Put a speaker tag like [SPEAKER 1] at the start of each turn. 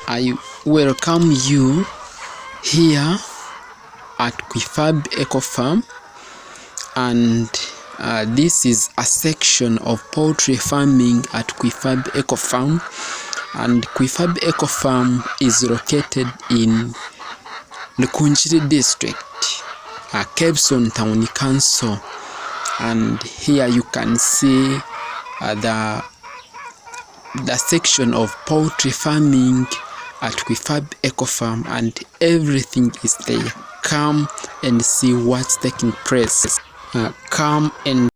[SPEAKER 1] I welcome you here at KWIFABI Eco Farm, and this is a section of poultry farming at KWIFABI Eco Farm. And KWIFABI Eco Farm is located in Rukungiri district, Kebisoni Town Council. And here you can see the section of poultry farming at KWIFABI Eco Farm, and everything is there. Come and see what's taking place. Come and